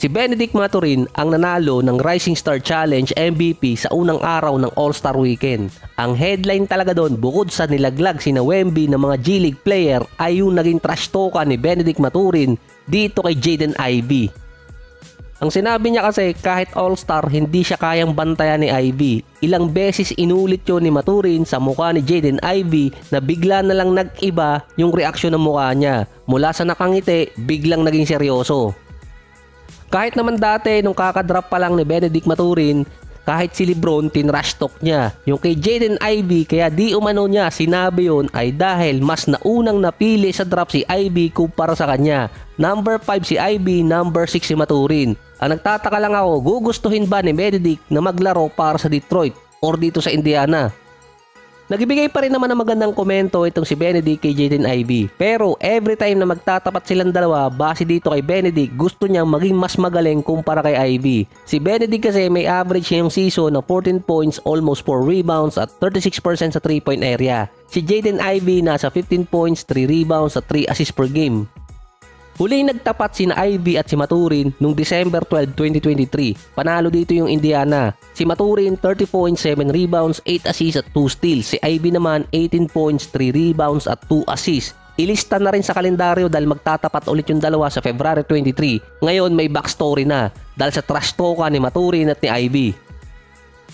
Si Benedict Mathurin ang nanalo ng Rising Star Challenge MVP sa unang araw ng All-Star Weekend. Ang headline talaga doon, bukod sa nilaglag sina Wemby ng mga G-League player, ay yung naging trash talk ni Benedict Mathurin dito kay Jaden Ivey. Ang sinabi niya kasi kahit All-Star hindi siya kayang bantayan ni Ivey. Ilang beses inulit yun ni Mathurin sa mukha ni Jaden Ivey na bigla na lang nag-iba yung reaksyon ng mukha niya. Mula sa nakangiti, biglang naging seryoso. Kahit naman dati nung kakadrop pa lang ni Benedict Mathurin, kahit si LeBron tinrash talk niya. Yung kay Jaden Ivey kaya di umano niya sinabi yun ay dahil mas naunang napili sa draft si Ivey kumpara sa kanya. Number 5 si Ivey, number 6 si Mathurin. Ang nagtataka lang ako, gugustuhin ba ni Benedict na maglaro para sa Detroit or dito sa Indiana? Nagbibigay pa rin naman ng magandang komento itong si Benedict kay Jaden Ivey. Pero every time na magtatapat silang dalawa base dito kay Benedict, gusto niyang maging mas magaling kumpara kay Ivey. Si Benedict kasi may average ngayong season na 14 points, almost 4 rebounds at 36% sa 3-point area. Si Jaden Ivey nasa 15 points, 3 rebounds at 3 assists per game. Huling nagtapat sina Ivey at si Mathurin noong December 12, 2023. Panalo dito yung Indiana. Si Mathurin 30 points, 7 rebounds, 8 assists at 2 steals. Si Ivey naman 18 points, 3 rebounds at 2 assists. Ilista na rin sa kalendaryo dahil magtatapat ulit yung dalawa sa February 23. Ngayon may backstory na dahil sa trash talk ni Mathurin at ni Ivey.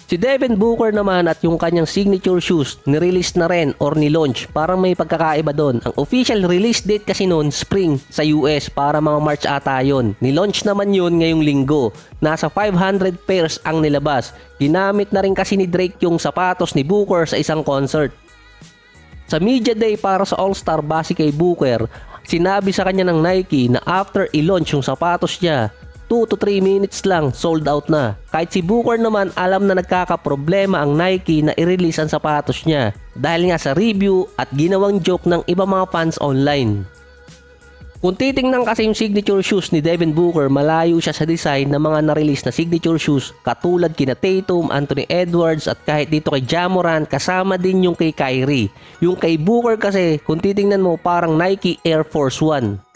Si Devin Booker naman at yung kanyang signature shoes nirelease na rin or nilaunch, parang may pagkakaiba doon. Ang official release date kasi noon spring sa US, para mga March ata yun. Nilaunch naman yun ngayong linggo. Nasa 500 pairs ang nilabas. Ginamit na rin kasi ni Drake yung sapatos ni Booker sa isang concert. Sa media day para sa All-Star base kay Booker, sinabi sa kanya ng Nike na after i-launch yung sapatos niya, 2 to 3 minutes lang, sold out na. Kahit si Booker naman alam na nagkakaproblema ang Nike na i-release ang sapatos niya dahil nga sa review at ginawang joke ng iba mga fans online. Kung titingnan kasi yung signature shoes ni Devin Booker, malayo siya sa design ng mga na-release na signature shoes katulad kina Tatum, Anthony Edwards at kahit dito kay Ja Morant, kasama din yung kay Kyrie. Yung kay Booker kasi kung titingnan mo parang Nike Air Force 1.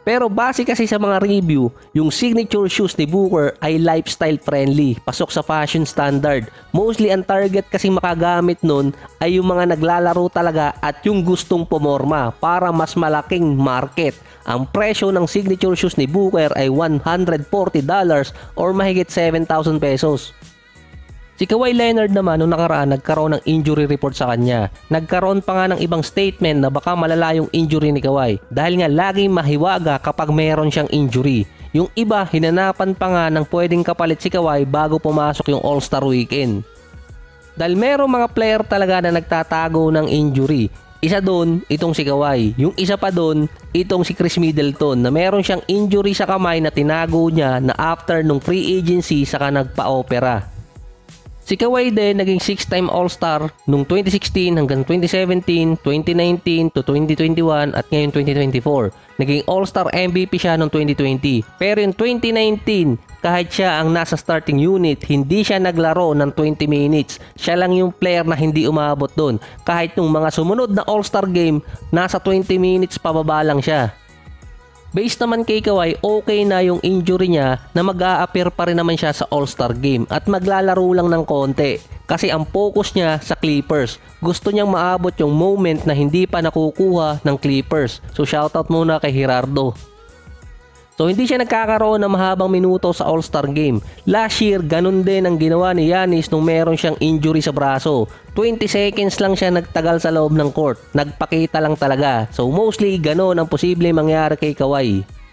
Pero base kasi sa mga review, yung signature shoes ni Booker ay lifestyle friendly, pasok sa fashion standard. Mostly ang target kasi makagamit nun ay yung mga naglalaro talaga at yung gustong pumorma para mas malaking market. Ang presyo ng signature shoes ni Booker ay $140 or mahigit 7,000 pesos. Si Kawhi Leonard naman noong nakaraan nagkaroon ng injury report sa kanya. Nagkaroon pa nga ng ibang statement na baka malala yung injury ni Kawhi dahil nga laging mahiwaga kapag meron siyang injury. Yung iba hinanapan pa nga ng pwedeng kapalit si Kawhi bago pumasok yung All-Star Weekend. Dahil merong mga player talaga na nagtatago ng injury. Isa doon, itong si Kawhi. Yung isa pa doon, itong si Chris Middleton na meron siyang injury sa kamay na tinago niya na after nung free agency saka nagpa-opera. Si Kawhi din naging 6-time All-Star noong 2016 hanggang 2017, 2019 to 2021 at ngayon 2024. Naging All-Star MVP siya noong 2020. Pero yung 2019, kahit siya ang nasa starting unit, hindi siya naglaro ng 20 minutes. Siya lang yung player na hindi umabot doon. Kahit nung mga sumunod na All-Star game, nasa 20 minutes pababa lang siya. Based naman kay Kawhi, okay na yung injury niya na mag-a-appear pa rin naman siya sa All-Star Game at maglalaro lang ng konti kasi ang focus niya sa Clippers. Gusto niyang maabot yung moment na hindi pa nakukuha ng Clippers. So shoutout muna kay Gerardo. So hindi siya nagkakaroon ng mahabang minuto sa All-Star Game. Last year, ganun din ang ginawa ni Giannis nung meron siyang injury sa braso. 20 seconds lang siya nagtagal sa loob ng court. Nagpakita lang talaga. So mostly ganun ang posible mangyari kay Kawhi.